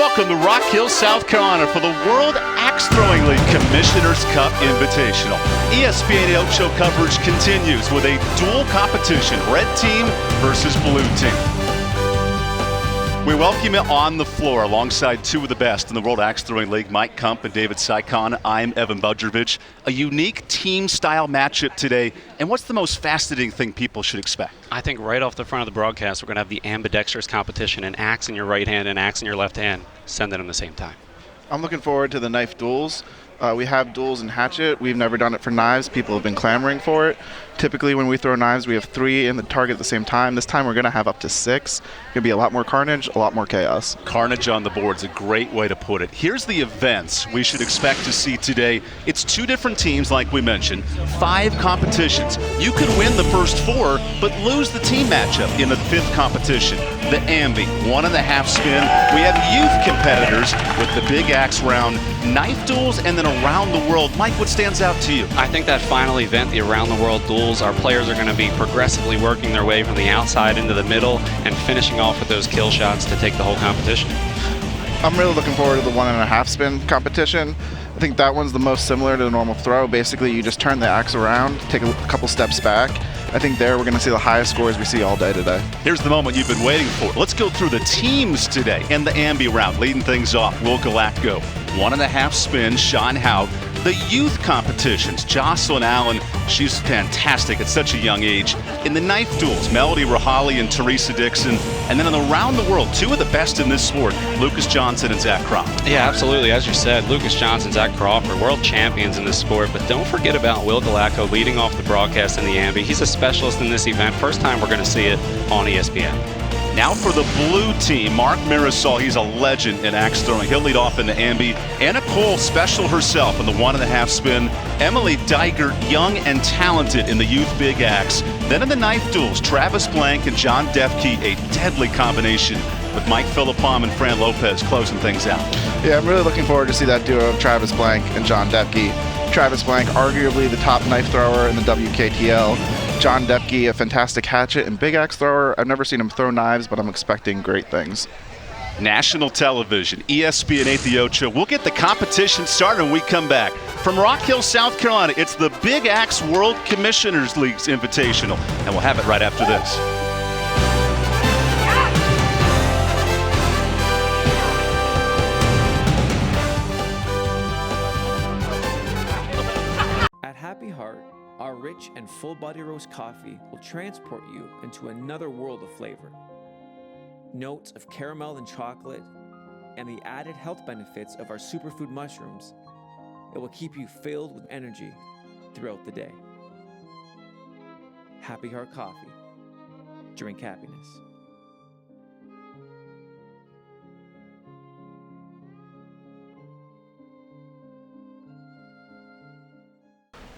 Welcome to Rock Hill, South Carolina for the World Axe Throwing League Commissioner's Cup Invitational. ESPN OCHO coverage continues with a dual competition, red team versus blue team. We welcome you on the floor alongside two of the best in the World Axe Throwing League, Mike Kump and David Sykon. I'm Evan Budrovich. A unique team-style matchup today. And what's the most fascinating thing people should expect? I think right off the front of the broadcast, we're going to have the ambidextrous competition, an axe in your right hand and axe in your left hand. Send it at the same time. I'm looking forward to the knife duels. We have duels in hatchet. We've never done it for knives. People have been clamoring for it. Typically when we throw knives, we have 3 in the target at the same time. This time we're going to have up to 6. Going to be a lot more carnage, a lot more chaos. Carnage on the board is a great way to put it. Here's the events we should expect to see today. It's 2 different teams, like we mentioned, 5 competitions. You could win the first 4, but lose the team matchup in the 5th competition. The Ambi, 1.5 spin. We have youth competitors with the big axe round, knife duels, and then around the world. Mike, what stands out to you? I think that final event, the around the world duels, our players are going to be progressively working their way from the outside into the middle and finishing off with those kill shots to take the whole competition. I'm really looking forward to the 1.5 spin competition. I think that one's the most similar to the normal throw. Basically, you just turn the axe around, take a couple steps back. I think there we're going to see the highest scores we see all day today. Here's the moment you've been waiting for. Let's go through the teams today in the Ambi round. Leading things off, Will Galacko, 1.5 spin, Sean Hout. The youth competitions, Jocelyn Allen, she's fantastic at such a young age. In the knife duels, Melody Rahali and Teresa Dixon. And then in the round the world, 2 of the best in this sport, Lucas Johnson and Zach Crawford. Yeah, absolutely. As you said, Lucas Johnson, Zach Crawford, world champions in this sport. But don't forget about Will Galacko leading off the broadcast in the Ambi. He's a specialist in this event. First time we're going to see it on ESPN. Now for the blue team, Mark Mirasol, he's a legend in axe throwing. He'll lead off in the Ambi. Anna Cole, special herself in the 1.5 spin. Emily Dygert, young and talented in the youth big axe. Then in the knife duels, Travis Blank and John Defke, a deadly combination with Mike Philippon and Fran Lopez closing things out. Yeah, I'm really looking forward to see that duo of Travis Blank and John Defke. Travis Blank, arguably the top knife thrower in the WKTL. John Defke, a fantastic hatchet and big axe thrower. I've never seen him throw knives, but I'm expecting great things. National television, ESPN 8 The Ocho. We'll get the competition started when we come back. From Rock Hill, South Carolina, it's the Big Axe World Commissioners League's Invitational, and we'll have it right after this. At Happy Heart, our rich and full-body roast coffee will transport you into another world of flavor. Notes of caramel and chocolate, and the added health benefits of our superfood mushrooms. It will keep you filled with energy throughout the day. Happy Heart Coffee. Drink happiness.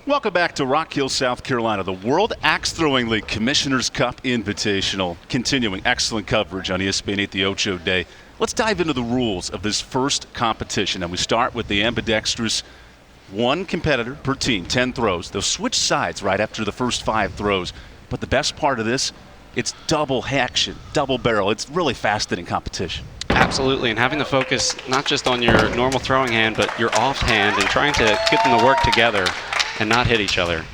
Welcome back to Rock Hill, South Carolina, the World Axe Throwing League Commissioner's Cup Invitational. Continuing excellent coverage on ESPN 8 The Ocho Day. Let's dive into the rules of this first competition. And we start with the ambidextrous, 1 competitor per team, 10 throws. They'll switch sides right after the first 5 throws. But the best part of this, it's double action, double barrel. It's really fascinating competition. Absolutely, and having the focus not just on your normal throwing hand, but your off hand and trying to get them to work together and not hit each other.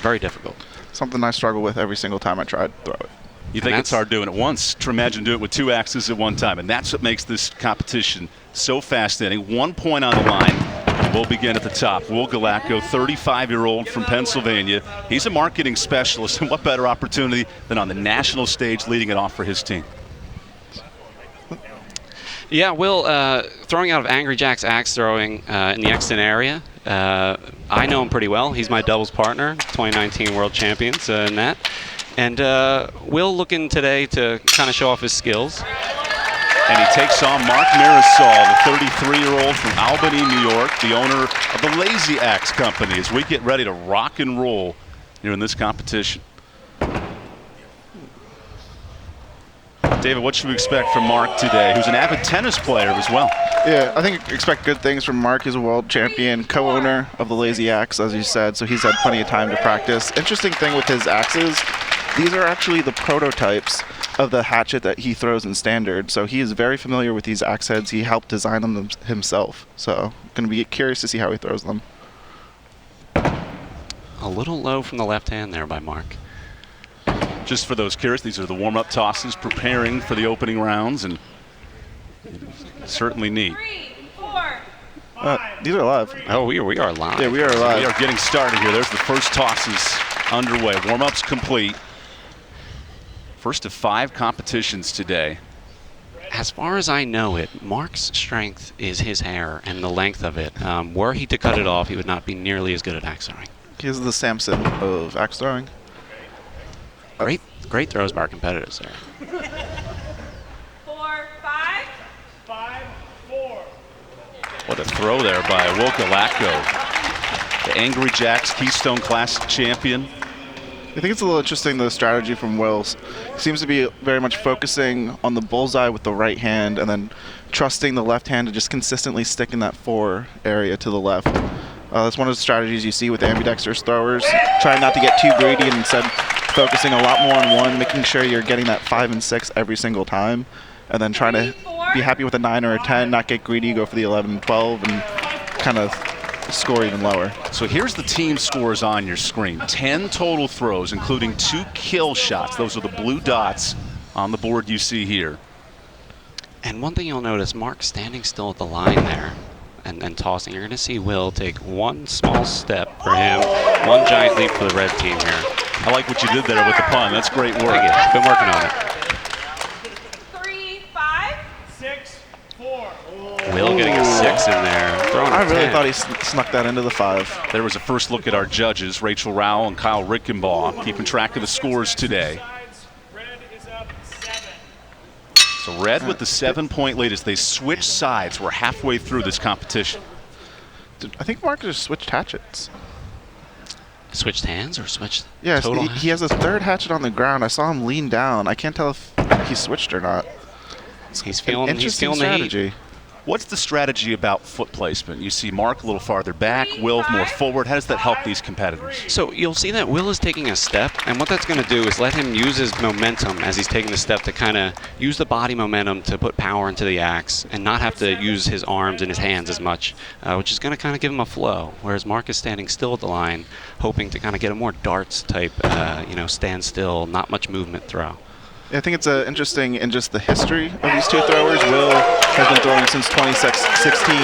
Very difficult. Something I struggle with every single time I try to throw it. You think it's hard doing it once. Imagine doing it with 2 axes at one time. And that's what makes this competition so fascinating. 1 point on the line. We'll begin at the top. Will Galacko, 35-year-old from Pennsylvania. He's a marketing specialist, and what better opportunity than on the national stage leading it off for his team. Yeah, Will, throwing out of Angry Jack's axe throwing in the Exton area. I know him pretty well. He's my doubles partner, 2019 world champions in that. And Will looking today to kind of show off his skills. And he takes on Mark Mirasol, the 33-year-old from Albany, New York, the owner of the Lazy Axe Company, as we get ready to rock and roll here in this competition. David, what should we expect from Mark today, who's an avid tennis player as well? Yeah, I think expect good things from Mark. He's a world champion, co-owner of the Lazy Axe, as you said, so he's had plenty of time to practice. Interesting thing with his axes, these are actually the prototypes of the hatchet that he throws in standard. So he is very familiar with these axe heads. He helped design them himself. So going to be curious to see how he throws them. A little low from the left hand there by Mark. Just for those curious, these are the warm-up tosses preparing for the opening rounds, and certainly neat. 3, 4. These are live. Oh, we are live. Yeah, we are live. We are getting started here. There's the first tosses underway. Warm-ups complete. First of 5 competitions today. As far as I know it, Mark's strength is his hair and the length of it. Were he to cut it off, he would not be nearly as good at axe throwing. He is the Samson of axe throwing. Great throws by our competitors there. 4, 5. 5, 4. What a throw there by Will Galacko, the Angry Jacks Keystone Classic champion. I think it's a little interesting, the strategy from Wills. He seems to be very much focusing on the bullseye with the right hand and then trusting the left hand to just consistently stick in that 4 area to the left. That's one of the strategies you see with ambidextrous throwers, trying not to get too greedy and instead focusing a lot more on 1, making sure you're getting that 5 and 6 every single time, and then trying to be happy with a 9 or a 10, not get greedy, go for the 11 and 12, and kind of score even lower. So here's the team scores on your screen. 10 total throws, including 2 kill shots. Those are the blue dots on the board you see here. And one thing you'll notice, Mark standing still at the line there and tossing. You're going to see Will take 1 small step for him, 1 giant leap for the red team here. I like what you did there with the pun. That's great work. Thank you. Been working on it. 3, 5. 6, 4. Will getting a 6 in there. Throwing a I really 10. thought he snuck that into the 5. There was a first look at our judges, Rachel Rowell and Kyle Rickenbaugh, keeping track of the scores today. Red is up 7. So red with the 7-point lead as they switch sides. We're halfway through this competition. I think Mark just switched hatchets. Switched hands or switched Yes, total he has a 3rd hatchet on the ground. I saw him lean down. I can't tell if he switched or not. He's feeling the heat. strategy. What's the strategy about foot placement? You see Mark a little farther back, Will more forward. How does that help these competitors? So you'll see that Will is taking a step, and what that's going to do is let him use his momentum as he's taking the step to kind of use the body momentum to put power into the axe and not have to use his arms and his hands as much, which is going to kind of give him a flow. Whereas Mark is standing still at the line, hoping to kind of get a more darts type, stand still, not much movement throw. I think it's interesting in just the history of these 2 throwers. Will has been throwing since 2016,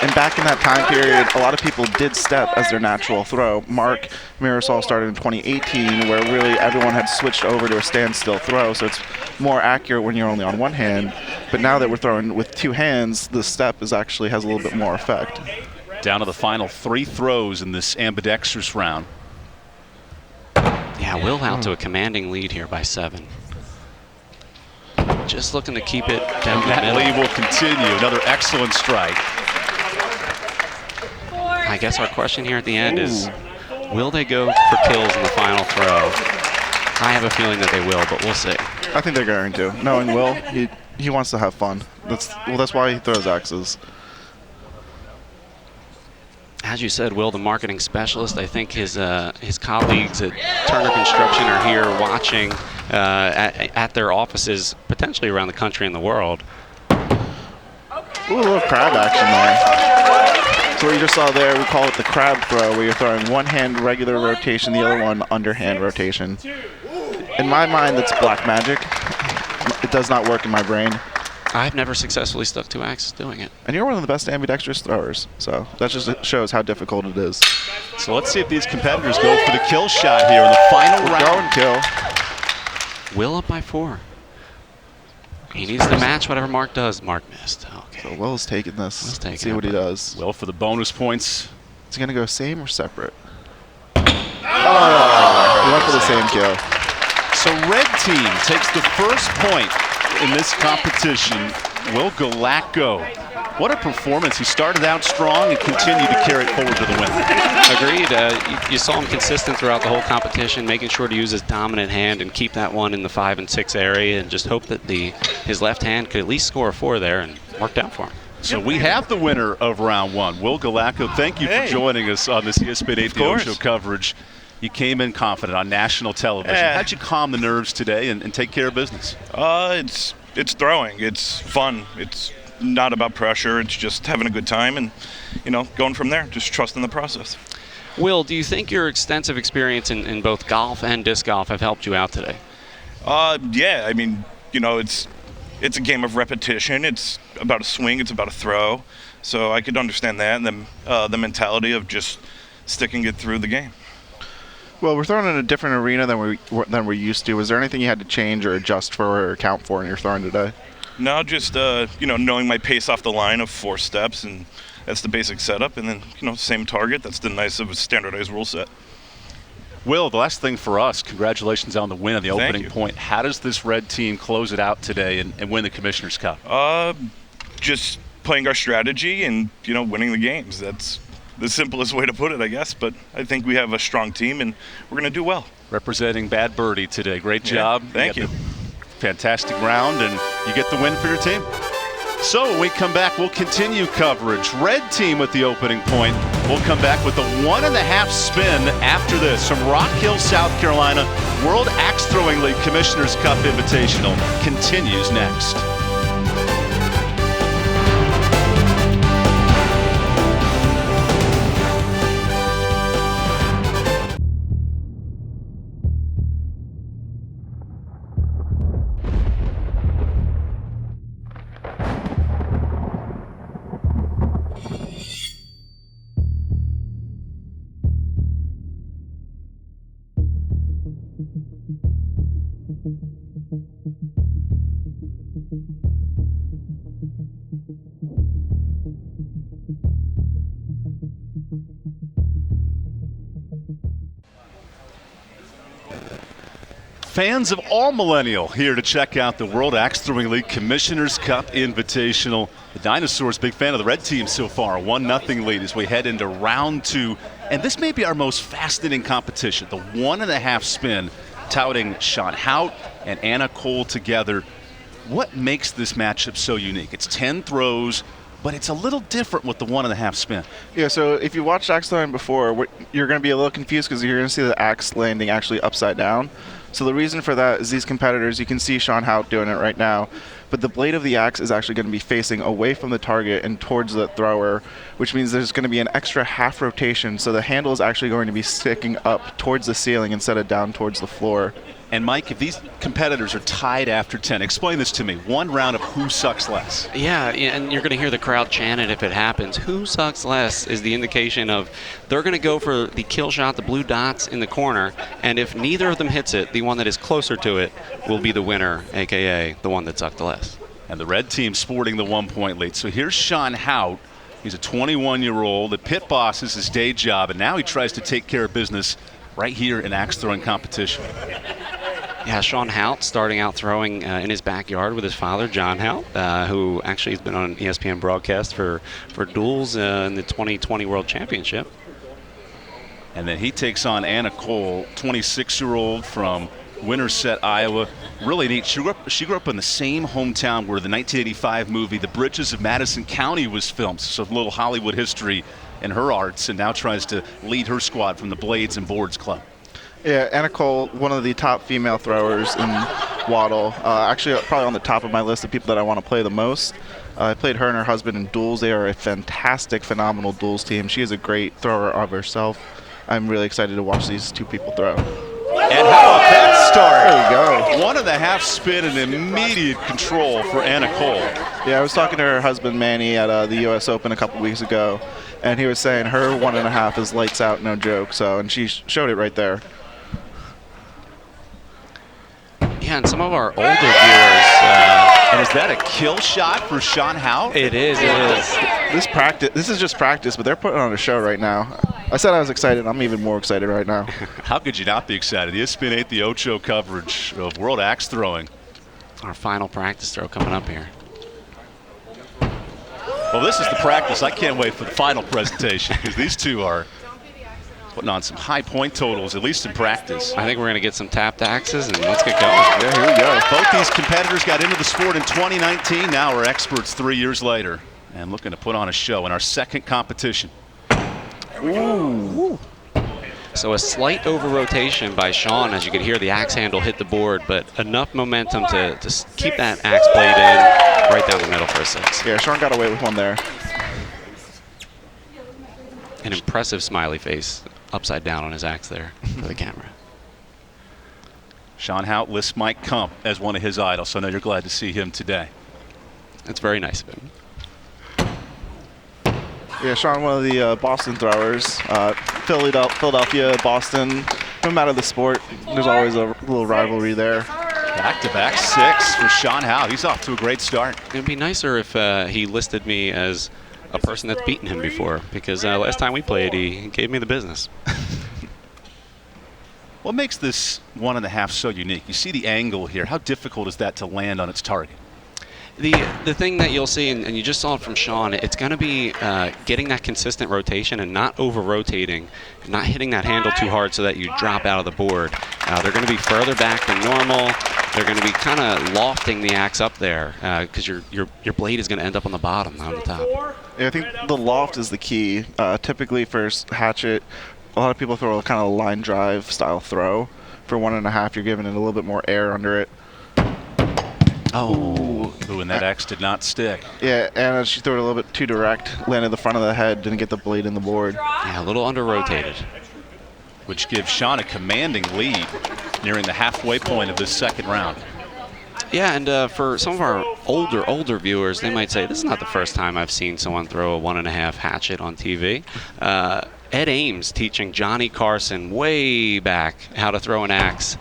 and back in that time period, a lot of people did step as their natural throw. Mark Mirasol started in 2018, where really everyone had switched over to a standstill throw, so it's more accurate when you're only on 1 hand. But now that we're throwing with 2 hands, the step actually has a little bit more effect. Down to the final 3 throws in this ambidextrous round. Yeah, Will out to a commanding lead here by 7. Just looking to keep it down the That middle. lead will continue. Another excellent strike. I guess our question here at the end is, will they go for kills in the final throw? I have a feeling that they will, but we'll see. I think they're going to. Knowing Will, he wants to have fun. That's why he throws axes. As you said, Will, the marketing specialist, I think his colleagues at Turner Construction are here watching at their offices, potentially around the country and the world. Ooh, a little crab action there. So what you just saw there, we call it the crab throw, where you're throwing 1 hand regular rotation, the other one underhand rotation. In my mind, that's black magic. It does not work in my brain. I've never successfully stuck 2 axes doing it. And you're one of the best ambidextrous throwers, so that just shows how difficult it is. So let's see if these competitors go for the kill shot here in the final round. Go and kill. Will up by 4. He needs to match whatever Mark does. Mark missed. Okay. So Will's taking this. Will's taking Let's see it, what he but- does. Will for the bonus points. Is he going to go same or separate? Oh! He went for the same kill. So red team takes the first point in this competition. Will Galacko. What a performance. He started out strong and continued to carry it forward to the win. Agreed. You saw him consistent throughout the whole competition, making sure to use his dominant hand and keep that one in the 5 and 6 area, and just hope that his left hand could at least score a 4 there, and worked out for him. So we have the winner of round 1, Will Galacko. Thank you for joining us on this ESPN 8 The OCHO coverage. You came in confident on national television. How'd you calm the nerves today and take care of business? It's throwing. It's fun. It's not about pressure. It's just having a good time and, going from there, just trusting the process. Will, do you think your extensive experience in both golf and disc golf have helped you out today? Yeah. I mean, it's a game of repetition. It's about a swing. It's about a throw. So I could understand that, and then the mentality of just sticking it through the game. Well, we're throwing in a different arena than we're used to. Was there anything you had to change or adjust for or account for in your throwing today? No, just knowing my pace off the line of 4 steps, and that's the basic setup. And then same target. That's the nice of a standardized rule set. Will, the last thing for us, congratulations on the win on the opening point. How does this red team close it out today and win the Commissioner's Cup? Just playing our strategy and winning the games. That's the simplest way to put it, I guess. But I think we have a strong team, and we're going to do well. Representing Bad Birdie today. Great job. Thank you. Fantastic round, and you get the win for your team. So when we come back, we'll continue coverage. Red team with the opening point. We'll come back with the 1.5 spin after this from Rock Hill, South Carolina. World Axe Throwing League Commissioner's Cup Invitational continues next. Fans of all millennial here to check out the World Axe Throwing League Commissioner's Cup Invitational. The Dinosaurs, big fan of the red team so far. 1-0 lead as we head into round 2. And this may be our most fascinating competition. The 1.5 spin, touting Sean Hout and Anna Cole together. What makes this matchup so unique? It's 10 throws, but it's a little different with the 1.5 spin. Yeah, so if you watched axe throwing before, you're going to be a little confused because you're going to see the axe landing actually upside down. So the reason for that is these competitors, you can see Sean Hout doing it right now, but the blade of the axe is actually going to be facing away from the target and towards the thrower, which means there's going to be an extra half rotation, so the handle is actually going to be sticking up towards the ceiling instead of down towards the floor. And Mike, if these competitors are tied after 10, explain this to me. One round of who sucks less. Yeah, and you're going to hear the crowd chant it if it happens. Who sucks less is the indication of they're going to go for the kill shot, the blue dots in the corner, and if neither of them hits it, the one that is closer to it will be the winner, a.k.a. the one that sucked less. And the red team sporting the 1-point lead. So here's Sean Hout. He's a 21-year-old. The pit boss is his day job, and now he tries to take care of business right here in axe throwing competition. Yeah, Sean Hout starting out throwing in his backyard with his father, John Hout, who actually has been on an ESPN broadcast for duels in the 2020 World Championship. And then he takes on Anna Cole, 26-year-old from Winterset, Iowa. Really neat. She grew up in the same hometown where the 1985 movie The Bridges of Madison County was filmed. So a little Hollywood history in her arts, and now tries to lead her squad from the Blades and Boards Club. Yeah, Anna Cole, one of the top female throwers in WATL. Actually, probably on the top of my list of people that I want to play the most. I played her and her husband in duels. They are a fantastic, phenomenal duels team. She is a great thrower of herself. I'm really excited to watch these two people throw. And how about that start? There we go. 1.5 spin and immediate control for Anna Cole. Yeah, I was talking to her husband, Manny, at the U.S. Open a couple weeks ago, and he was saying her 1.5 is lights out, no joke. So, and she showed it right there. Yeah, and some of our older viewers. And is that a kill shot for Sean Hout? It is. This is just practice, but they're putting on a show right now. I said I was excited. I'm even more excited right now. How could you not be excited? ESPN 8, the OCHO coverage of World Axe Throwing. Our final practice throw coming up here. Well, this is the practice. I can't wait for the final presentation because these two are putting on some high point totals, at least in practice. I think we're going to get some tapped axes, and let's get going. Yeah, here we go. Both these competitors got into the sport in 2019. Now we're experts 3 years later and looking to put on a show in our second competition. Ooh. So a slight over-rotation by Sean, as you could hear the axe handle hit the board, but enough momentum to keep that axe blade in right down the middle for a 6. Yeah, Sean got away with one there. An impressive smiley face upside down on his axe there for the camera. Sean Hout lists Mike Kump as one of his idols, so I know you're glad to see him today. That's very nice of him. Yeah, Sean, one of the Boston throwers. Philadelphia, Boston, no matter the sport, there's always a little rivalry there. Back-to-back 6 for Sean Hout. He's off to a great start. It'd be nicer if he listed me as a person that's beaten him before, because last time we played, he gave me the business. What makes this 1.5 so unique? You see the angle here. How difficult is that to land on its target? The thing that you'll see, and you just saw it from Sean, it's going to be getting that consistent rotation and not over-rotating, not hitting that handle too hard so that you drop out of the board. They're going to be further back than normal. They're going to be kind of lofting the axe up there because your blade is going to end up on the bottom, not on the top. Yeah, I think the loft is the key. Typically for hatchet, a lot of people throw a kind of line drive style throw. For 1.5, you're giving it a little bit more air under it. Oh, and that axe did not stick. Yeah, and she threw it a little bit too direct, landed the front of the head, didn't get the blade in the board. Yeah, a little under-rotated. Which gives Sean a commanding lead nearing the halfway point of this second round. Yeah, and for some of our older viewers, they might say, this is not the first time I've seen someone throw a 1.5 hatchet on TV. Ed Ames teaching Johnny Carson way back how to throw an axe,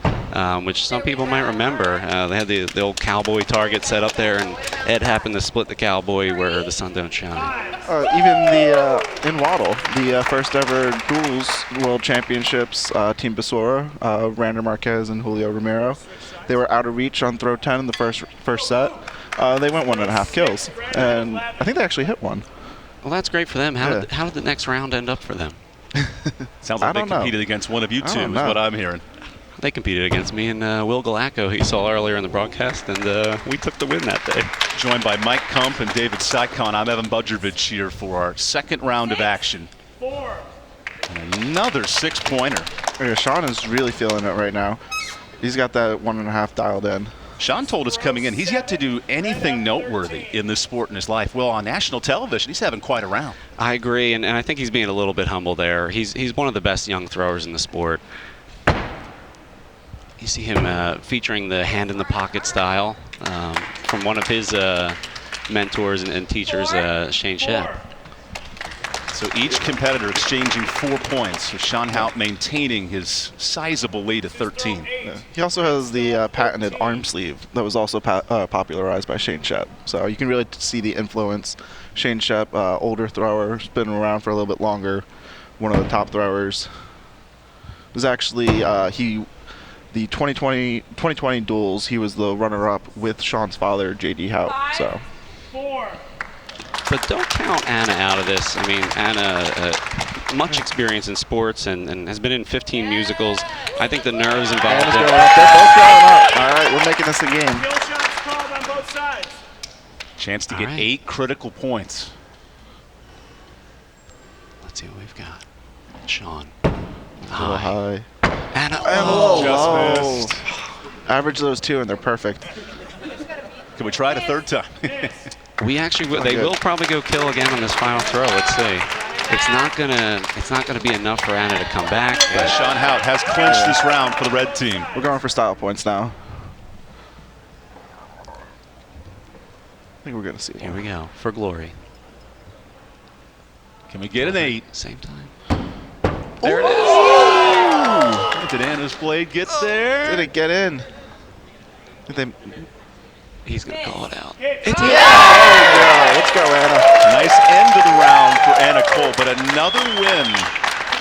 which some people might remember. They had the old cowboy target set up there, and Ed happened to split the cowboy where the sun don't shine. Even in WATL, the first ever duels world championships, Team Basura, Rander Marquez and Julio Romero, they were out of reach on throw 10 in the first set. They went 1.5 kills, and I think they actually hit one. Well, that's great for them. How did the next round end up for them? Sounds like they competed against one of you two, is what I'm hearing. They competed against me and Will Galacco, who you saw earlier in the broadcast, and we took the win that day. Joined by Mike Kump and David Saikon, I'm Evan Budrovich here for our second round of action. And another 6-pointer. Yeah, Sean is really feeling it right now. He's got that 1.5 dialed in. Sean told us coming in, he's yet to do anything noteworthy in this sport in his life. Well, on national television, he's having quite a round. I agree, and I think he's being a little bit humble there. He's one of the best young throwers in the sport. You see him featuring the hand-in-the-pocket style from one of his mentors and teachers, Shane Shep. So each competitor exchanging 4 points, with Sean Hout maintaining his sizable lead of 13. Yeah. He also has the patented arm sleeve that was also popularized by Shane Shep. So you can really see the influence. Shane Shep, older thrower, has been around for a little bit longer, one of the top throwers. Was actually, the 2020 duels, he was the runner-up with Sean's father, J.D. Hout. So. 4. But don't count Anna out of this. I mean, Anna, much experience in sports and has been in 15 musicals. I think the nerves involved. Anna's going up. They're both going up. All right, we're making this a game. Kill shots called on both sides. Chance to get 8 critical points. Let's see what we've got. Sean. High. Anna. And Oh, just missed. Average those 2 and they're perfect. Can we try it a third time? We actually they will probably go kill again on this final throw. Let's see. It's not gonna be enough for Anna to come back. But Sean Hout has clinched this round for the red team. We're going for style points now. I think we're gonna see. Here we go for glory. Can we get an 8? Same time. There it is. Did Anna's blade get there? Did it get in? He's going to call it out. Yeah, let's go, Anna. Nice end of the round for Anna Cole, but another win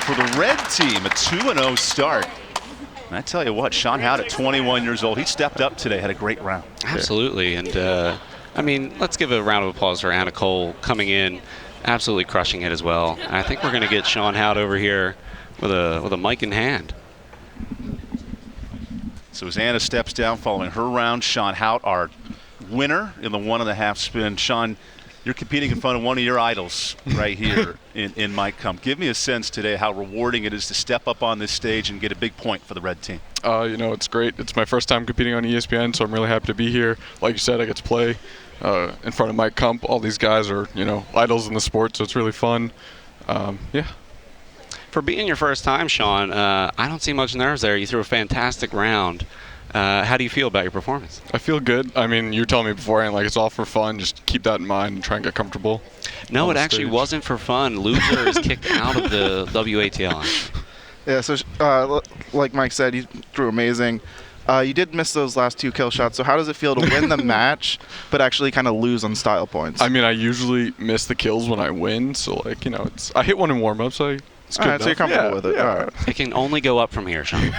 for the red team, a 2-0 start. And I tell you what, Sean Hout at 21 years old, he stepped up today, had a great round. Absolutely, and I mean, let's give a round of applause for Anna Cole coming in, absolutely crushing it as well. And I think we're going to get Sean Hout over here with a mic in hand. So as Anna steps down following her round, Sean Hout, our winner in the 1.5 spin. Sean, You're competing in front of one of your idols right here in Mike Kump. Give me a sense today how rewarding it is to step up on this stage and get a big point for the red team. It's great. It's my first time competing on ESPN, so I'm really happy to be here. Like you said, I get to play in front of Mike Kump. All these guys are, idols in the sport, so it's really fun. Yeah. For being your first time, Sean, I don't see much nerves there. You threw a fantastic round. How do you feel about your performance? I feel good. I mean, you were telling me beforehand, like, it's all for fun. Just keep that in mind and try and get comfortable. No, it actually wasn't for fun. Loser is kicked out of the WATL. Yeah, so like Mike said, you threw amazing. You did miss those last 2 kill shots, so how does it feel to win the match but actually kind of lose on style points? I mean, I usually miss the kills when I win, so, like, I hit one in warm-up, so it's good. All right, so you're comfortable with it. Yeah. All right. It can only go up from here, Sean.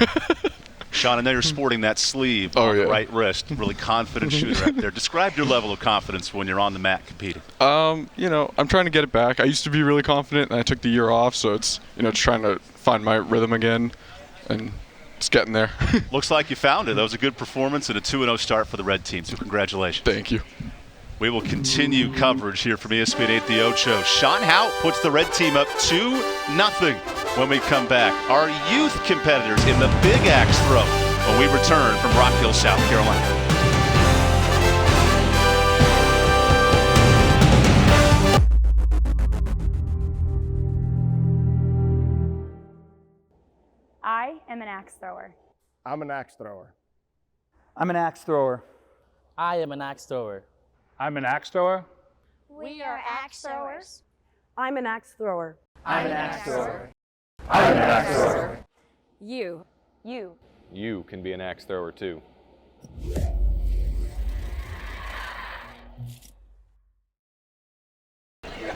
Sean, I know you're sporting that sleeve on the right wrist. Really confident shooter out there. Describe your level of confidence when you're on the mat competing. I'm trying to get it back. I used to be really confident, and I took the year off, so it's, just trying to find my rhythm again, and it's getting there. Looks like you found it. That was a good performance and a 2-0 start for the red team, so congratulations. Thank you. We will continue coverage here from ESPN 8 The Ocho. Sean Hout puts the red team up 2-0 when we come back. Our youth competitors in the big axe throw when we return from Rock Hill, South Carolina. I am an axe thrower. I'm an axe thrower. I'm an axe thrower. I am an axe thrower. I'm an axe thrower. We are axe throwers. I'm an axe thrower. I'm an axe thrower. I'm an axe thrower. You. You can be an axe thrower too.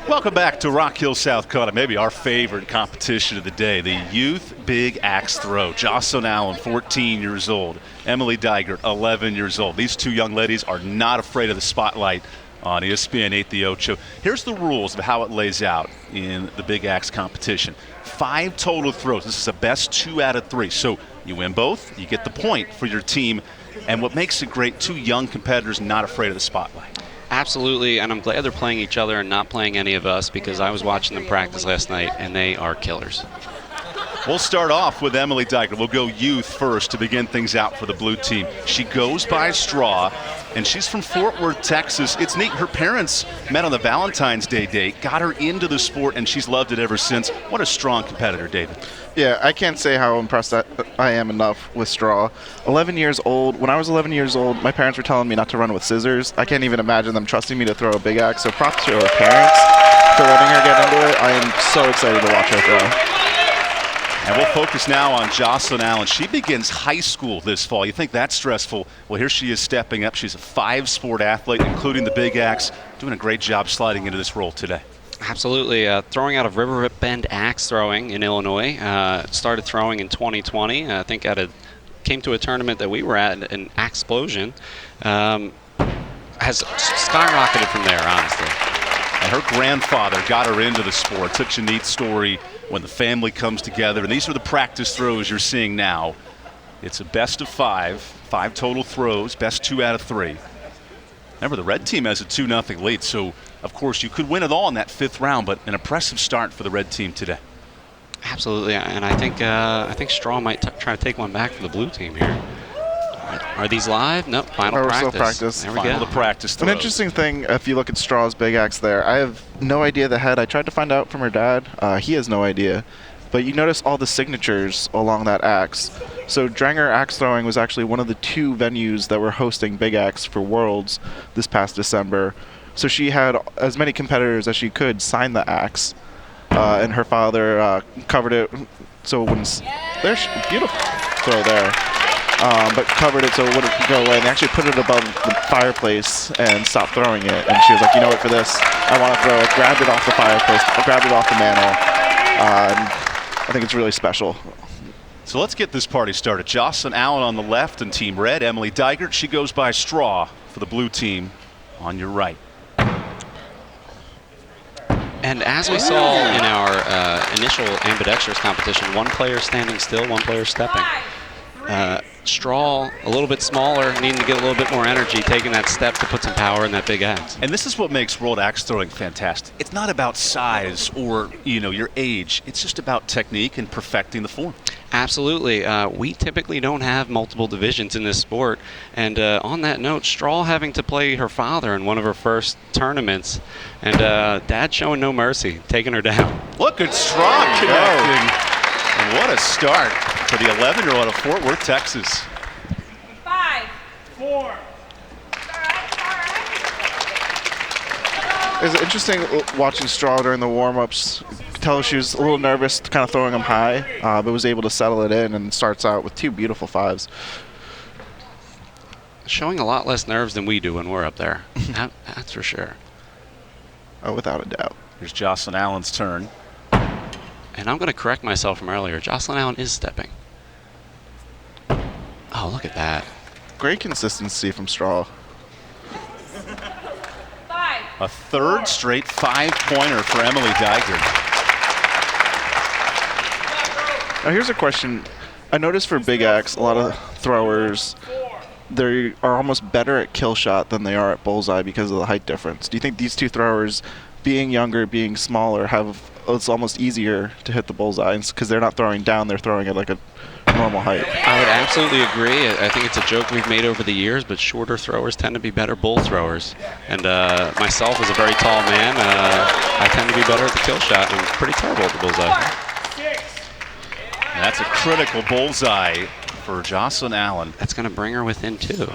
Welcome back to Rock Hill, South Carolina, maybe our favorite competition of the day, the Youth Big Axe Throw. Jocelyn Allen, 14 years old. Emily Digert, 11 years old. These 2 young ladies are not afraid of the spotlight on ESPN 8 The Ocho. Here's the rules of how it lays out in the Big Axe competition. 5 total throws. This is a best 2 out of 3. So you win both, you get the point for your team. And what makes it great, 2 young competitors not afraid of the spotlight. Absolutely, and I'm glad they're playing each other and not playing any of us because I was watching them practice last night, and they are killers. We'll start off with Emily Digert. We'll go youth first to begin things out for the blue team. She goes by Straw, and she's from Fort Worth, Texas. It's neat. Her parents met on the Valentine's Day date, got her into the sport, and she's loved it ever since. What a strong competitor, David. Yeah, I can't say how impressed I am enough with Straw. 11 years old. When I was 11 years old, my parents were telling me not to run with scissors. I can't even imagine them trusting me to throw a big axe. So props to her parents for letting her get into it. I am so excited to watch her throw. And we'll focus now on Jocelyn Allen. She begins high school this fall. You think that's stressful? Well, here she is stepping up. She's a 5-sport athlete, including the big axe, doing a great job sliding into this role today. Absolutely. Throwing out of River Bend Axe Throwing in Illinois. Started throwing in 2020. I think came to a tournament that we were at, an Axplosion. Has skyrocketed from there, honestly. And her grandfather got her into the sport. Such a neat story when the family comes together. And these are the practice throws you're seeing now. It's a best of 5 total throws, best 2 out of 3. Remember, the red team has a 2-0 lead, so of course you could win it all in that 5th round, but an impressive start for the red team today. Absolutely, and I think Straw might try to take one back for the blue team here. Are these live? Nope, final practice. There we Final go. The practice throws. An interesting thing, if you look at Straw's big axe there, I have no idea the head. I tried to find out from her dad. He has no idea. But you notice all the signatures along that axe. So Dranger Axe Throwing was actually one of the 2 venues that were hosting Big Axe for Worlds this past December. So she had as many competitors as she could sign the axe, and her father covered it so it wouldn't. There's beautiful throw there, but covered it so it wouldn't go away. And they actually put it above the fireplace and stopped throwing it. And she was like, "You know what? For this, I want to throw it." Grabbed it off the fireplace, grabbed it off the mantle. I think it's really special. So let's get this party started. Jocelyn Allen on the left and Team Red. Emily Digert, she goes by Straw for the blue team on your right. And as we saw in our initial ambidextrous competition, 1 player standing still, 1 player stepping. Straw, a little bit smaller, needing to get a little bit more energy, taking that step to put some power in that big axe. And this is what makes World Axe Throwing fantastic. It's not about size or, your age. It's just about technique and perfecting the form. Absolutely. We typically don't have multiple divisions in this sport. And on that note, Straw having to play her father in one of her first tournaments. And Dad showing no mercy, taking her down. Look at Straw connecting. And what a start for the 11-year-old of Fort Worth, Texas. 5, 4. It was interesting watching Straw during the warm-ups. Tell she was a little nervous, kind of throwing them high, but was able to settle it in and starts out with 2 beautiful 5s. Showing a lot less nerves than we do when we're up there. That's for sure. Oh, without a doubt. Here's Jocelyn Allen's turn. And I'm going to correct myself from earlier. Jocelyn Allen is stepping. Oh, look at that. Great consistency from Straw. 5. A third straight 5-pointer for Emily Diger. Now here's a question. I noticed for Big Axe, a lot of throwers, they are almost better at kill shot than they are at bullseye because of the height difference. Do you think these two throwers, being younger, being smaller, it's almost easier to hit the bullseye because they're not throwing down, they're throwing at like a normal height? I would absolutely agree. I think it's a joke we've made over the years, but shorter throwers tend to be better bull throwers. And myself, as a very tall man, I tend to be better at the kill shot. I'm pretty terrible at the bullseye. And that's a critical bullseye for Jocelyn Allen. That's going to bring her within 2.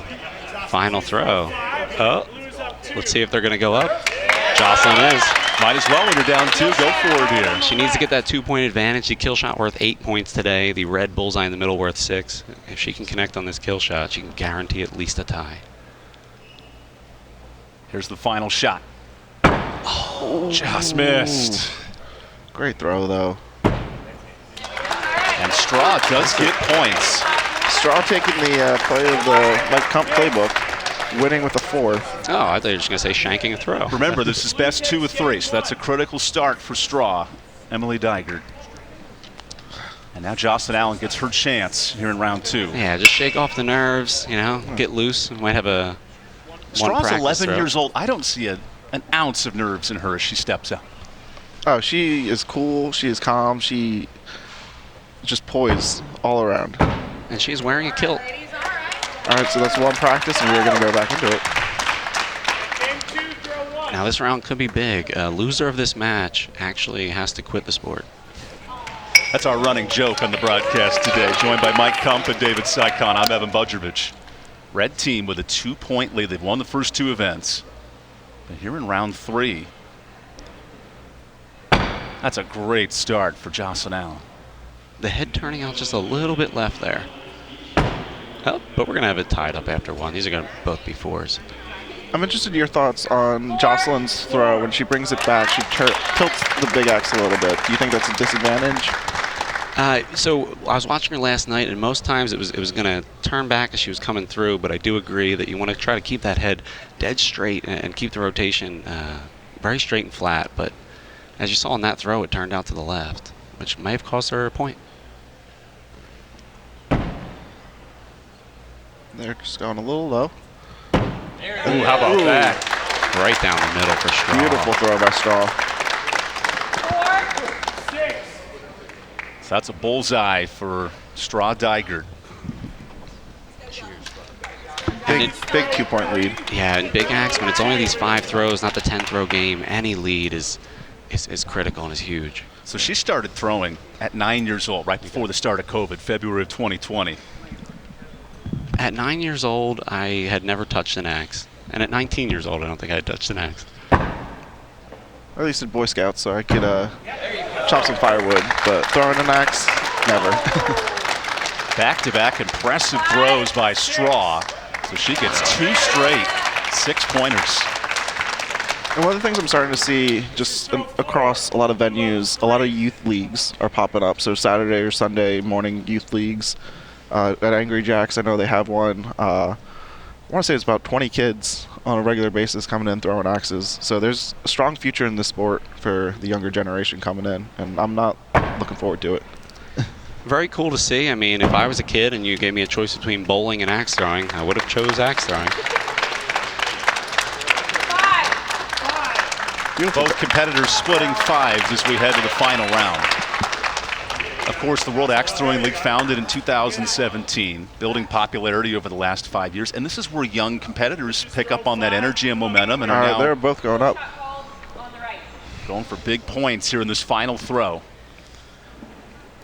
Final throw. Oh, let's see if they're going to go up. Jocelyn is. Might as well when you're down 2. Go for it here. She needs to get that 2-point advantage. The kill shot worth 8 points today. The red bullseye in the middle worth 6. If she can connect on this kill shot, she can guarantee at least a tie. Here's the final shot. Oh, just missed. Great throw, though. And Straw does get points. Straw taking the play of the Mike Kump playbook, winning with a 4. Oh, I thought you were just going to say shanking a throw. Remember, this is best 2 of 3, so that's a critical start for Straw, Emily Diger. And now Jocelyn Allen gets her chance here in round 2. Yeah, just shake off the nerves, get loose. Might have a Straw's 11 years old. I don't see an ounce of nerves in her as she steps out. Oh, she is cool. She is calm. She just poised all around. And she's wearing a kilt. All right, so that's 1 practice, and we're going to go back into it. Now this round could be big. Loser of this match actually has to quit the sport. That's our running joke on the broadcast today. Joined by Mike Kump and David Sykon, I'm Evan Budrovich. Red team with a 2-point lead. They've won the first 2 events. But here in round 3, that's a great start for Jocelyn Allen. The head turning out just a little bit left there. Oh, but we're going to have it tied up after 1. These are going to both be 4s. I'm interested in your thoughts on Jocelyn's throw. When she brings it back, she tilts the Big Axe a little bit. Do you think that's a disadvantage? So I was watching her last night, and most times it was going to turn back as she was coming through, but I do agree that you want to try to keep that head dead straight and keep the rotation very straight and flat. But as you saw in that throw, it turned out to the left, which may have cost her a point. They're just going a little low. Ooh, how about that? Right down the middle for Straw. Beautiful throw by Straw. 4, 6. So that's a bullseye for Straw Diger. Big 2-point lead. Yeah, and Big Axe, when it's only these 5 throws, not the 10-throw game, any lead is critical and is huge. So she started throwing at 9 years old, right before the start of COVID, February of 2020. At 9 years old, I had never touched an axe. And at 19 years old, I don't think I had touched an axe. Or at least in Boy Scouts, so I could chop some firewood, but throwing an axe, never. Back-to-back impressive throws by Straw. So she gets 2 straight 6-pointers. And one of the things I'm starting to see just across a lot of venues, a lot of youth leagues are popping up. So Saturday or Sunday morning youth leagues. At Angry Jacks, I know they have one. I want to say it's about 20 kids on a regular basis coming in throwing axes. So there's a strong future in this sport for the younger generation coming in, and I'm not looking forward to it. very cool to see. I mean, if I was a kid and you gave me a choice between bowling and axe throwing, I would have chose axe throwing. Both competitors splitting fives as we head to the final round. Of course, the World Axe Throwing League founded in 2017, building popularity over the last 5 years, and this is where young competitors pick up on that energy and momentum and are now They're both going up. Going for big points here in this final throw.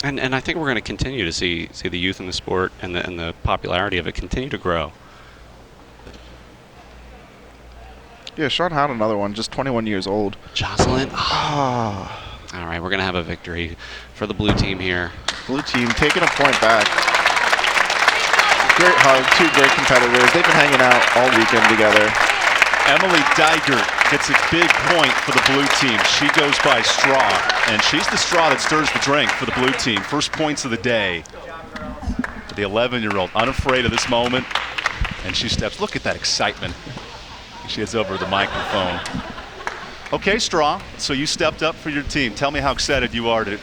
And I think we're going to continue to see the youth in the sport and the popularity of it continue to grow. Yeah, Sean had another one, just 21 years old. Jocelyn. All right, we're going to have a victory for the blue team here. Blue team taking a point back. Great hug, two great competitors. They've been hanging out all weekend together. Emily Dygert gets a big point for the blue team. She goes by straw, and she's the straw that stirs the drink for the blue team. First points of the day for the 11-year-old, unafraid of this moment, and she steps. Look at that excitement. She heads over to the microphone. Okay, Straw, so you stepped up for your team. Tell me how excited you are to achieve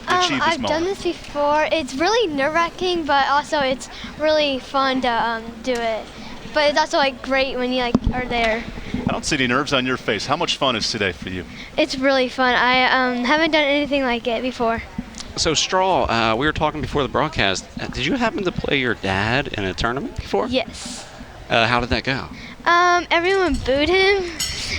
this moment. I've done this before. It's really nerve-wracking, but also it's really fun to do it. But it's also like great when you are there. I don't see any nerves on your face. How much fun is today for you? It's really fun. I haven't done anything like it before. So Straw, we were talking before the broadcast. Did you happen to play your dad in a tournament before? Yes. How did that go? Everyone booed him,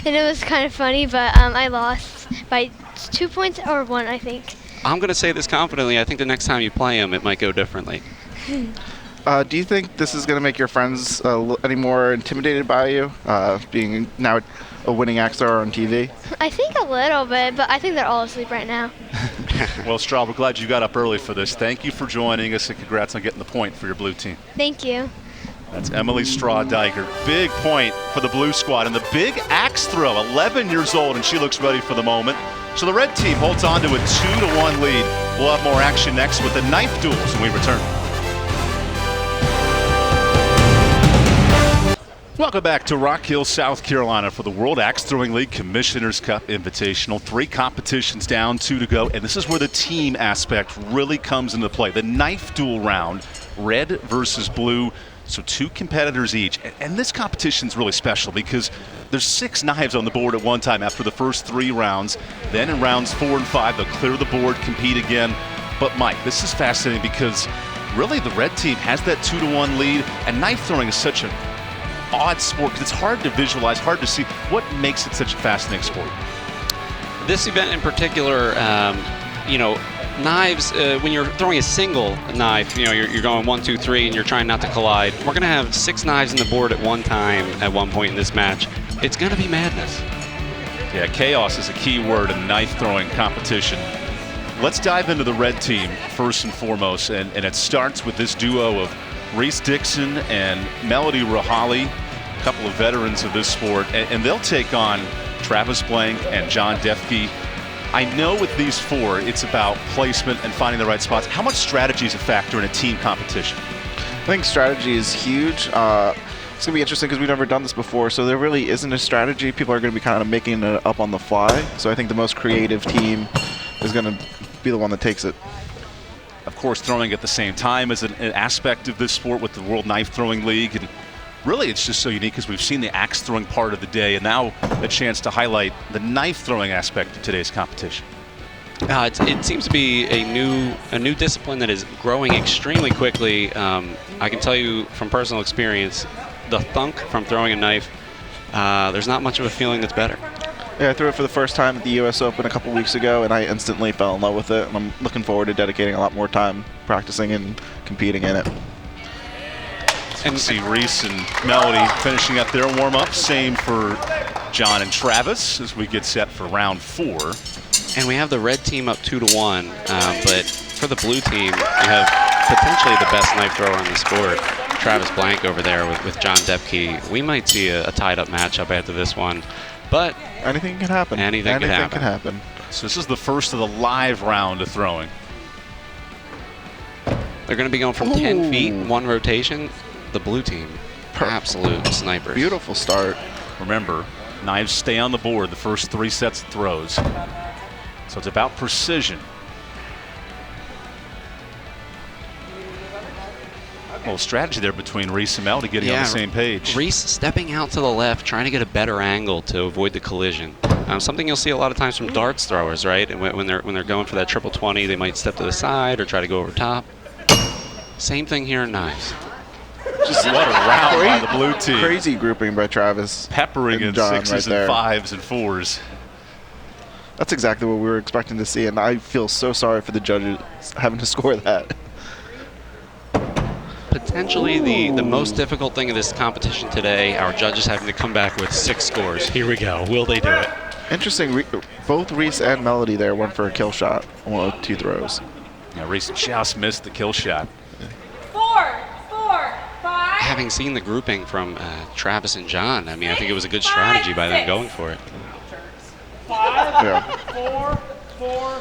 and it was kind of funny, but I lost by 2 points or 1, I think. I'm going to say this confidently. I think the next time you play him, it might go differently. Do you think this is going to make your friends any more intimidated by you, being now a winning axe thrower on TV? I think a little bit, but I think they're all asleep right now. Well, Straw, we're glad you got up early for this. Thank you for joining us, and congrats on getting the point for your blue team. Thank you. That's Emily Straw Dygert. Big point for the blue squad. And the big axe throw, 11 years old, and she looks ready for the moment. So the red team holds on to a 2-1 lead. We'll have more action next with the knife duels when we return. Welcome back to Rock Hill, South Carolina for the World Axe Throwing League Commissioner's Cup Invitational. 3 competitions down, 2 to go. And this is where the team aspect really comes into play. The knife duel round, red versus blue. So 2 competitors each. And this competition's really special because there's 6 knives on the board at one time after the first 3 rounds. Then in rounds 4 and 5, they'll clear the board, compete again. But Mike, this is fascinating because really the red team has that 2-1 lead, and knife throwing is such an odd sport because it's hard to visualize, hard to see. What makes it such a fascinating sport? This event in particular, knives, when you're throwing a single knife, you're going 1, 2, 3, and you're trying not to collide. We're going to have 6 knives in the board at one time at one point in this match. It's going to be madness. Yeah, chaos is a key word in knife throwing competition. Let's dive into the red team first and foremost, and it starts with this duo of Reese Dixon and Melody Rahali, a couple of veterans of this sport, and they'll take on Travis Blank and John Defke. I know with these 4, it's about placement and finding the right spots. How much strategy is a factor in a team competition? I think strategy is huge. It's going to be interesting because we've never done this before, so there really isn't a strategy. People are going to be kind of making it up on the fly. So I think the most creative team is going to be the one that takes it. Of course, throwing at the same time is an aspect of this sport with the World Knife Throwing League. And really, it's just so unique because we've seen the axe throwing part of the day, and now a chance to highlight the knife throwing aspect of today's competition. It seems to be a new discipline that is growing extremely quickly. I can tell you from personal experience, the thunk from throwing a knife, there's not much of a feeling that's better. Yeah, I threw it for the first time at the U.S. Open a couple weeks ago, and I instantly fell in love with it. And I'm looking forward to dedicating a lot more time practicing and competing in it. And see Reese and Melody finishing up their warm-up. Same for John and Travis as we get set for round 4. And we have the red team up 2-1, but for the blue team, you have potentially the best knife thrower in the sport, Travis Blank over there with John Depke. We might see a tied-up matchup after this one, but anything can happen. Anything can happen. So this is the first of the live round of throwing. They're going to be going from 10 feet, 1 rotation. The blue team, absolute snipers. Beautiful start. Remember, knives stay on the board the first 3 sets of throws. So it's about precision. little strategy there between Reese and Melody getting on the same page. Reese stepping out to the left, trying to get a better angle to avoid the collision. Something you'll see a lot of times from darts throwers, right? And when they're going for that triple 20, they might step to the side or try to go over top. Same thing here in knives. Just what a round by the blue team. Crazy grouping by Travis. Peppering in John 6s right and there. 5s and 4s. That's exactly what we were expecting to see, and I feel so sorry for the judges having to score that. Potentially the most difficult thing in this competition today, our judges having to come back with 6 scores. Here we go. Will they do it? Interesting. Both Reese and Melody there went for a kill shot on one of 2 throws. Yeah, Reese just missed the kill shot. 4, 4, 5. Having seen the grouping from Travis and John, I mean, I think it was a good strategy by them going for it. 5, Yeah. 4, 4,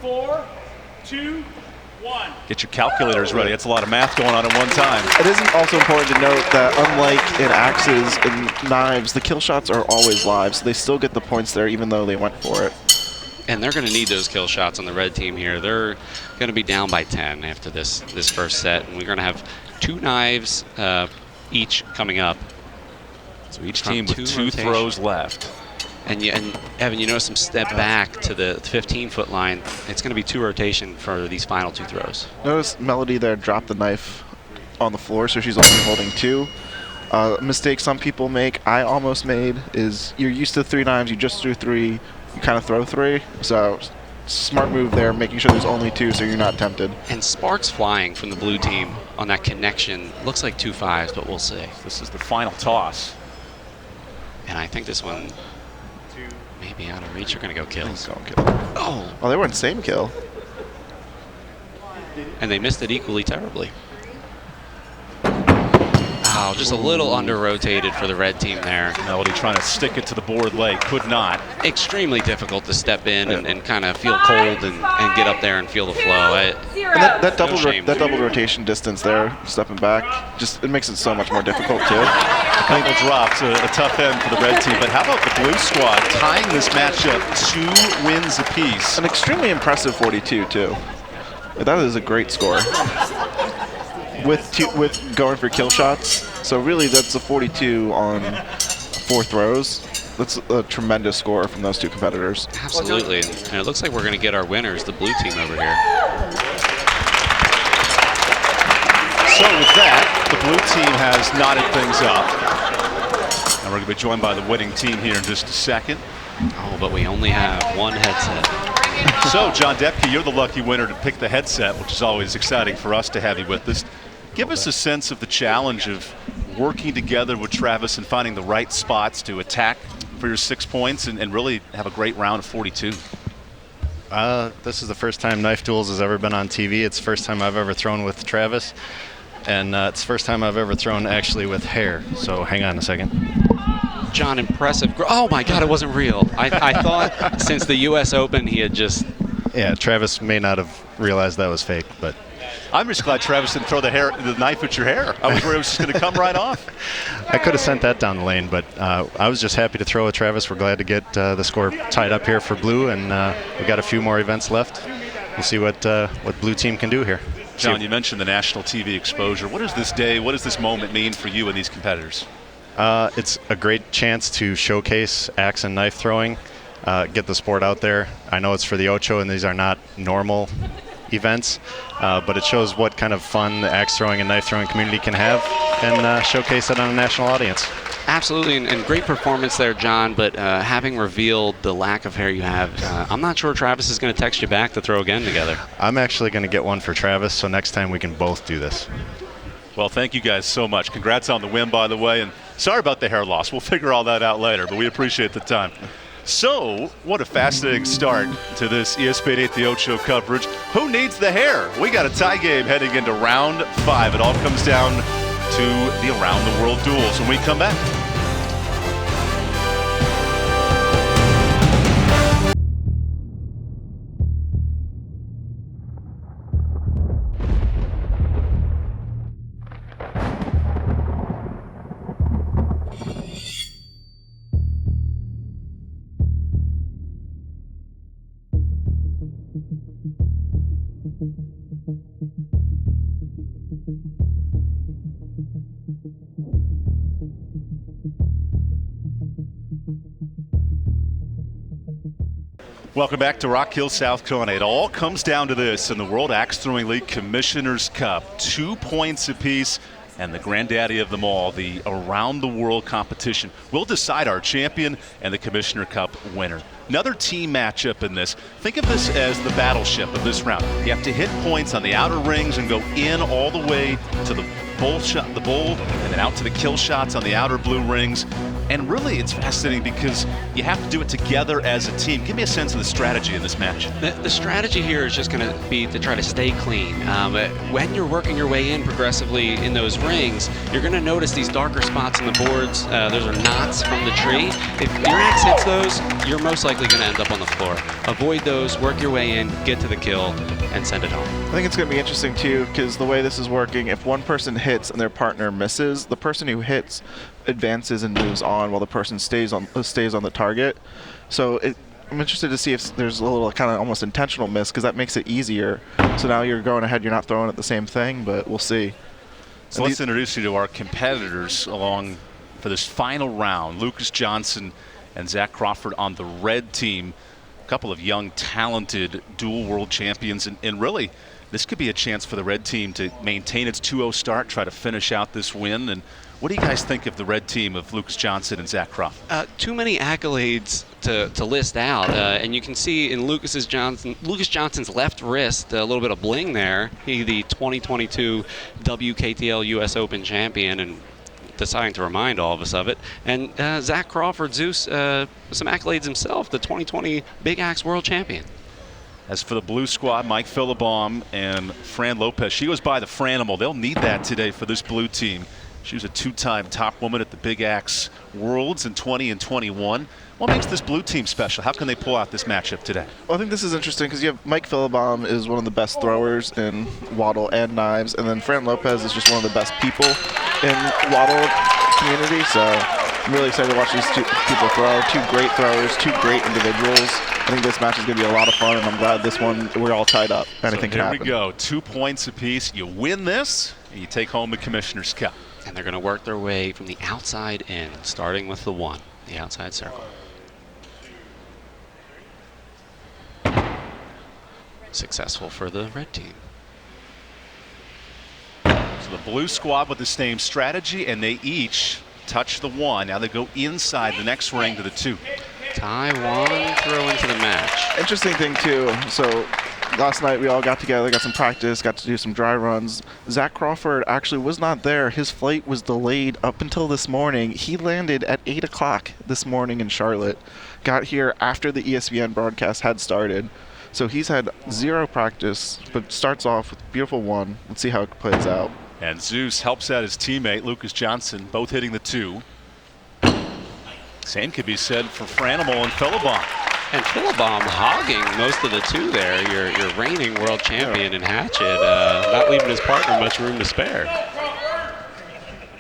4, 2, 1. Get your calculators ready. That's a lot of math going on at one time. It is also important to note that unlike in axes and knives, the kill shots are always live, so they still get the points there even though they went for it. And they're going to need those kill shots on the red team here. They're going to be down by 10 after this first set, and we're going to have 2 knives each coming up. So each team with 2 throws left. And Evan, you notice them step back to the 15-foot line. It's going to be 2 rotation for these final 2 throws. Notice Melody there dropped the knife on the floor, so she's only holding 2. Mistake some people make, I almost made, is you're used to 3 knives, you just threw 3, you kind of throw 3. So smart move there, making sure there's only 2 so you're not tempted. And sparks flying from the blue team on that connection. Looks like 2 5s, but we'll see. This is the final toss. And I think this one maybe out of reach. You're going to go kills. Oh, they went same kill. And they missed it equally terribly. Oh, just a little under-rotated for the red team there. Melody trying to stick it to the board leg, could not. Extremely difficult to step in and kind of feel cold and get up there and feel the flow. And that double rotation distance there, stepping back, just it makes it so much more difficult too. A couple drops, a tough end for the red team. But how about the blue squad tying this matchup 2 wins apiece? An extremely impressive 42 too. That is a great score. With going for kill shots. So really that's a 42 on 4 throws. That's a tremendous score from those 2 competitors. Absolutely. And it looks like we're going to get our winners, the blue team over here. So with that, the blue team has knotted things up. And we're going to be joined by the winning team here in just a second. Oh, but we only have 1 headset. So, John Depke, you're the lucky winner to pick the headset, which is always exciting for us to have you with us. Give us a sense of the challenge of working together with Travis and finding the right spots to attack for your 6 points and really have a great round of 42. This is the first time Knife Duels has ever been on TV. It's the first time I've ever thrown with Travis. And it's the first time I've ever thrown actually with hair. So hang on a second. John, impressive. Oh my God, it wasn't real. I thought since the U.S. Open he had just... Yeah, Travis may not have realized that was fake, but... I'm just glad Travis didn't throw the knife at your hair. I was worried it was just going to come right off. I could have sent that down the lane, but I was just happy to throw with Travis. We're glad to get the score tied up here for blue, and we got a few more events left. We'll see what blue team can do here. John, you mentioned the national TV exposure. What does this day, what does this moment mean for you and these competitors? It's a great chance to showcase axe and knife throwing, get the sport out there. I know it's for the OCHO, and these are not normal events, but it shows what kind of fun the axe throwing and knife throwing community can have, and showcase it on a national audience. Absolutely, and great performance there, John, but having revealed the lack of hair you have, I'm not sure Travis is going to text you back to throw again together. I'm actually going to get one for Travis, so next time we can both do this. Well, thank you guys so much. Congrats on the win, by the way, and sorry about the hair loss. We'll figure all that out later, but we appreciate the time. So, what a fascinating start to this ESPN 8 The OCHO coverage. Who needs the hair? We got a tie game heading into round 5. It all comes down to the Around the World duels when we come back. Welcome back to Rock Hill, South Carolina. It all comes down to this in the World Axe Throwing League Commissioner's Cup. 2 points apiece, and the granddaddy of them all, the Around the World competition, will decide our champion and the Commissioner Cup winner. Another team matchup in this. Think of this as the battleship of this round. You have to hit points on the outer rings and go in all the way to the bowl shot, and then out to the kill shots on the outer blue rings. And really, it's fascinating because you have to do it together as a team. Give me a sense of the strategy in this match. The strategy here is just going to be to try to stay clean. When you're working your way in progressively in those rings, you're going to notice these darker spots in the boards. Those are knots from the tree. If your axe hits those, you're most likely going to end up on the floor. Avoid those, work your way in, get to the kill, and send it home. I think it's going to be interesting, too, because the way this is working, if one person hits and their partner misses, the person who hits advances and moves on while the person stays on the target. So I'm interested to see if there's a little kind of almost intentional miss, because that makes it easier. So now you're going ahead, you're not throwing at the same thing, but we'll see. So let's introduce you to our competitors along for this final round. Lucas Johnson and Zach Crawford on the red team. A couple of young, talented dual world champions, and really this could be a chance for the red team to maintain its 2-0 start, try to finish out this win. And what do you guys think of the red team of Lucas Johnson and Zach Crawford? Too many accolades to list out, and you can see in Lucas Johnson's left wrist a little bit of bling there. He's the 2022 WKTL U.S. Open champion, and deciding to remind all of us of it. And Zach Crawford, Zeus, some accolades himself, the 2020 Big Axe World Champion. As for the blue squad, Mike Philibom and Fran Lopez, she goes by the Franimal. They'll need that today for this blue team. She was a 2-time top woman at the Big Axe Worlds in 20 and 21. What makes this blue team special? How can they pull out this matchup today? Well, I think this is interesting because you have Mike Philibom is one of the best throwers in WATL and knives, and then Fran Lopez is just one of the best people in WATL community. So I'm really excited to watch these two people throw. 2 great throwers, 2 great individuals. I think this match is going to be a lot of fun, and I'm glad this one, we're all tied up. Anything can happen. Here we go. 2 points apiece. You win this, and you take home the Commissioner's Cup. And they're going to work their way from the outside in, starting with the 1, the outside circle. Successful for the red team. So the blue squad with the same strategy, and they each touch the 1. Now they go inside the next ring to the 2. Taiwan throw into the match. Interesting thing, too. So last night we all got together, got some practice, got to do some dry runs. Zach Crawford actually was not there. His flight was delayed up until this morning. He landed at 8 o'clock this morning in Charlotte. Got here after the ESPN broadcast had started. So he's had 0 practice, but starts off with a beautiful 1. Let's see how it plays out. And Zeus helps out his teammate, Lucas Johnson, both hitting the 2. Same could be said for Franimal and Philibom. And Philibom hogging most of the 2 there. Your reigning world champion in Hatchet, not leaving his partner much room to spare.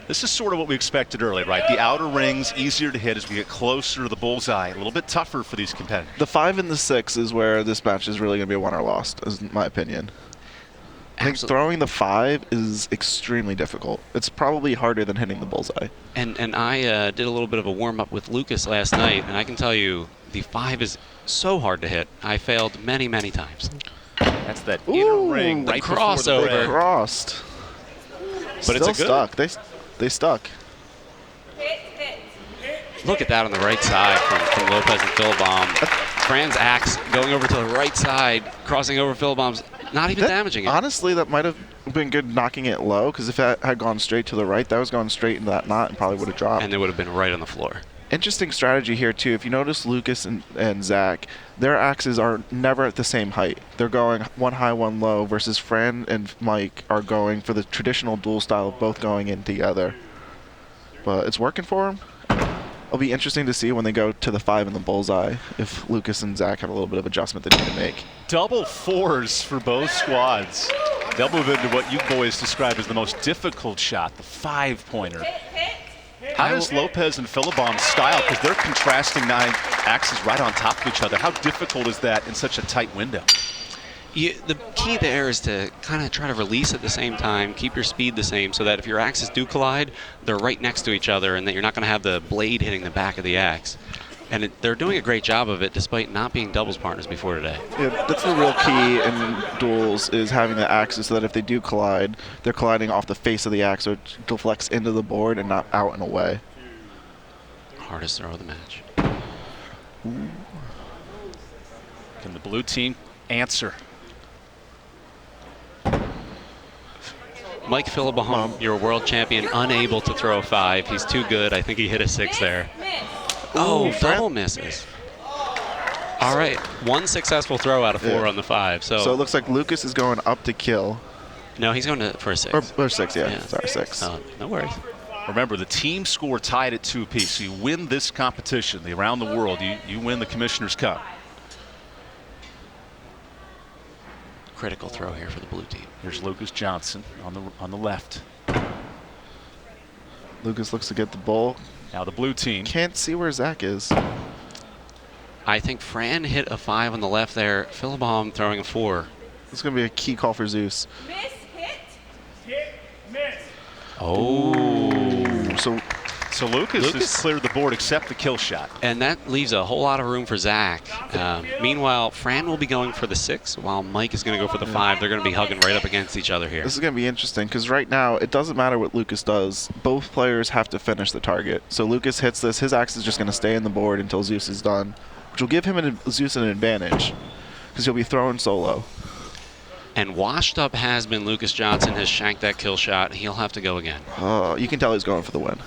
This is sort of what we expected early, right? The outer rings easier to hit as we get closer to the bullseye. A little bit tougher for these competitors. The 5 and the 6 is where this match is really going to be a won or lost, is my opinion. I think throwing the 5 is extremely difficult. It's probably harder than hitting the bullseye. And I did a little bit of a warm-up with Lucas last night, and I can tell you the 5 is so hard to hit. I failed many, many times. That's that inner ring right crossover. They crossed. But still it's a good. Stuck. They stuck. Look at that on the right side from Lopez and Philibom. Fran's axe going over to the right side, crossing over Philibom's, not even damaging it. Honestly, that might have been good knocking it low, because if that had gone straight to the right, that was going straight into that knot and probably would have dropped. And it would have been right on the floor. Interesting strategy here, too. If you notice Lucas and Zach, their axes are never at the same height. They're going 1 high, 1 low, versus Fran and Mike are going for the traditional dual style of both going in together. But it's working for them. It'll be interesting to see when they go to the 5 in the bullseye if Lucas and Zach have a little bit of adjustment they need to make. Double 4s for both squads. They'll move into what you boys describe as the most difficult shot, the 5-pointer. How does Lopez and Philibom style, because they're contrasting 9 axes right on top of each other, how difficult is that in such a tight window? The key there is to kind of try to release at the same time, keep your speed the same, so that if your axes do collide, they're right next to each other and that you're not going to have the blade hitting the back of the axe. And they're doing a great job of it despite not being doubles partners before today. Yeah, that's the real key in duels, is having the axes so that if they do collide, they're colliding off the face of the axe, so it deflects into the board and not out and away. Hardest throw of the match. Can the blue team answer? Mike Philibahom, your world champion, unable to throw a 5. He's too good. I think he hit a 6 there. Oh, double misses. All right, 1 successful throw out of 4 on the 5. So it looks like Lucas is going up to kill. No, he's going for a 6. Or 6, yeah. Sorry, 6. Oh, no worries. Remember, the team score tied at 2 apiece. So you win this competition, the around the world, you win the Commissioner's Cup. Critical throw here for the blue team. Here's Lucas Johnson on the left. Lucas looks to get the ball. Now the blue team. Can't see where Zach is. I think Fran hit a 5 on the left there. Philibahom throwing a 4. This is going to be a key call for Zeus. Miss, hit. Hit, miss. Oh. So Lucas has cleared the board except the kill shot. And that leaves a whole lot of room for Zach. Meanwhile, Fran will be going for the 6, while Mike is going to go for the 5. They're going to be hugging right up against each other here. This is going to be interesting because right now it doesn't matter what Lucas does. Both players have to finish the target. So Lucas hits this. His axe is just going to stay in the board until Zeus is done, which will give him Zeus an advantage because he'll be throwing solo. And washed up has been Lucas Johnson has shanked that kill shot. He'll have to go again. You can tell he's going for the win.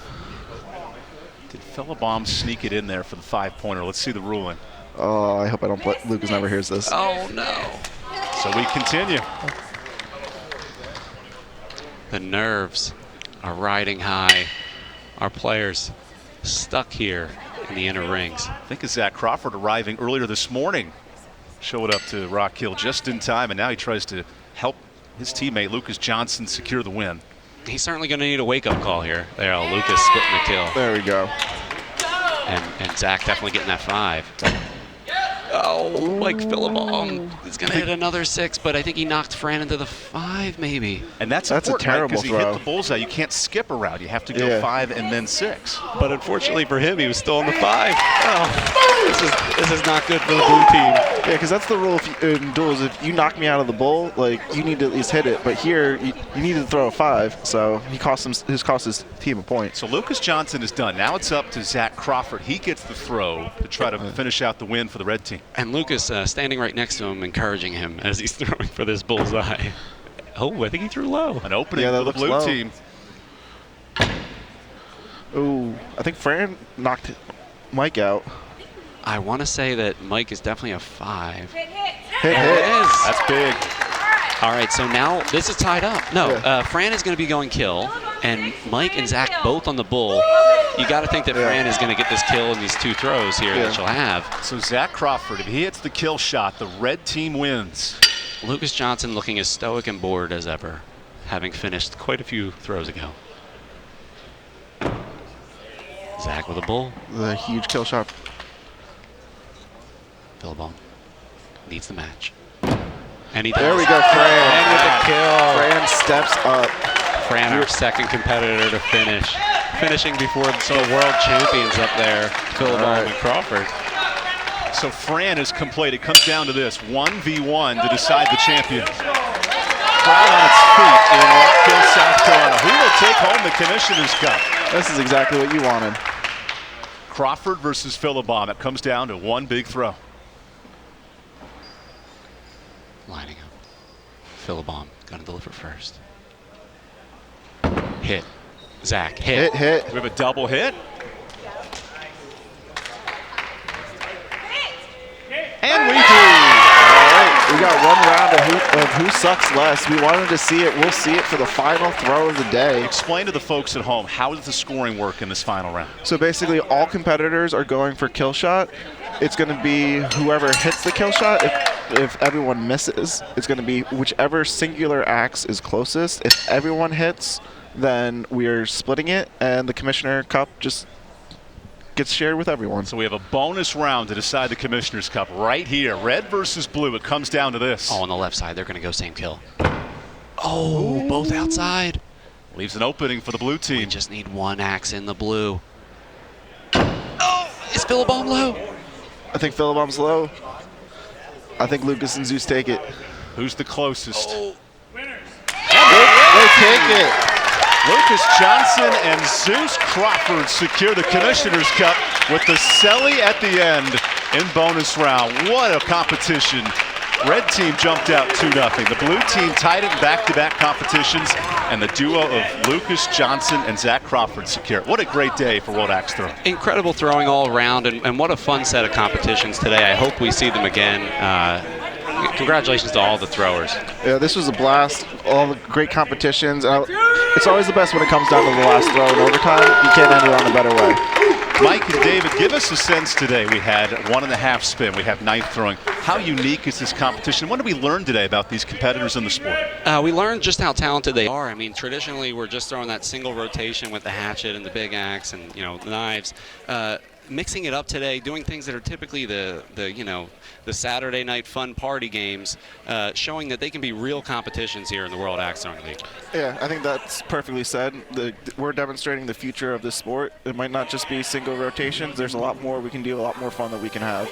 Did Philibahom sneak it in there for the 5-pointer? Let's see the ruling. Oh, I hope I don't play. Lucas never hears this. Oh, no. So we continue. The nerves are riding high. Our players stuck here in the inner rings. I think it's Zach Crawford arriving earlier this morning. Showed up to Rock Hill just in time, and now he tries to help his teammate Lucas Johnson secure the win. He's certainly going to need a wake-up call here. There, Lucas splitting the kill. There we go. And Zach definitely getting that 5. Oh, Mike Philibahom is going to hit another 6, but I think he knocked Fran into the 5, maybe. And that's a terrible because throw. He hit the bullseye. You can't skip around. You have to go 5 and then 6. But unfortunately for him, he was still on the 5. Oh, this is not good for the blue team. Yeah, because that's the rule in duels. If you knock me out of the bowl, like, you need to at least hit it. But here, you need to throw a 5, so he cost his team a point. So Lucas Johnson is done. Now it's up to Zach Crawford. He gets the throw to try to finish out the win for the red team. And Lucas standing right next to him, encouraging him as he's throwing for this bullseye. Oh, I think he threw low. An opening for the blue team. Ooh, I think Fran knocked Mike out. I want to say that Mike is definitely a 5. Hit. It is. That's big. All right, so now this is tied up. No, Fran is going to be going kill, and Mike and Zach both on the bull. You got to think that Fran is going to get this kill in these 2 throws here that she'll have. So Zach Crawford, if he hits the kill shot, the red team wins. Lucas Johnson looking as stoic and bored as ever, having finished quite a few throws ago. Zach with a bull. The huge kill shot. Philibahom needs the match. And he does. There we go, Fran. And with the kill. Fran steps up. Fran, our second competitor to finish. Finishing before the world champions up there, Philibahom and Crawford. So Fran is complete. It comes down to this, 1v1 to decide the champion. Crowd on its feet in Rock Hill, South Carolina. Who will take home the Commissioner's Cup? This is exactly what you wanted. Crawford versus Philibahom. It comes down to one big throw. Lining up. Philibahom gonna deliver first. Hit. Zach, hit. Hit. We have a double hit. And we do. All right, we got one round of who sucks less. We wanted to see it. We'll see it for the final throw of the day. Explain to the folks at home, how does the scoring work in this final round? So basically, all competitors are going for kill shot. It's going to be whoever hits the kill shot. If everyone misses, it's going to be whichever singular axe is closest. If everyone hits, then we're splitting it, and the Commissioner Cup just gets shared with everyone. So we have a bonus round to decide the Commissioner's Cup right here. Red versus blue. It comes down to this. Oh, on the left side, they're going to go same kill. Oh, both outside. Leaves an opening for the blue team. We just need one axe in the blue. Oh, it's Philibom low? I think Philibom's low. I think Lucas and Zeus take it. Who's the closest? They take it. Lucas Johnson and Zeus Crawford secure the Commissioner's Cup with the Selly at the end in bonus round. What a competition. Red team jumped out 2-0. The blue team tied it in back-to-back competitions, and the duo of Lucas Johnson and Zach Crawford secure. What a great day for World Axe Throwing. Incredible throwing all around, and what a fun set of competitions today. I hope we see them again. Congratulations to all the throwers. Yeah, this was a blast. All the great competitions. It's always the best when it comes down to the last throw in overtime. You can't end it on a better way. Mike and David, give us a sense today. We had 1.5 spin. We have knife throwing. How unique is this competition? What did we learn today about these competitors in the sport? We learned just how talented they are. I mean, traditionally, we're just throwing that single rotation with the hatchet and the big axe and, you know, the knives. Mixing it up today, doing things that are typically the Saturday night fun party games, showing that they can be real competitions here in the World Axe Throwing League. Yeah, I think that's perfectly said. We're demonstrating the future of this sport. It might not just be single rotations. There's a lot more we can do, a lot more fun that we can have.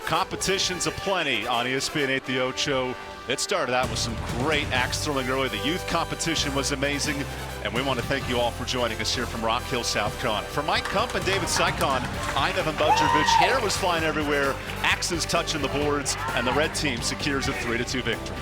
Competitions aplenty on ESPN 8 The Ocho. It started out with some great axe throwing early. The youth competition was amazing. And we want to thank you all for joining us here from Rock Hill, South Carolina. For Mike Kump and David Sykon, I'm Evan Budrovich. Hair was flying everywhere, axes touching the boards, and the red team secures a 3-2 victory.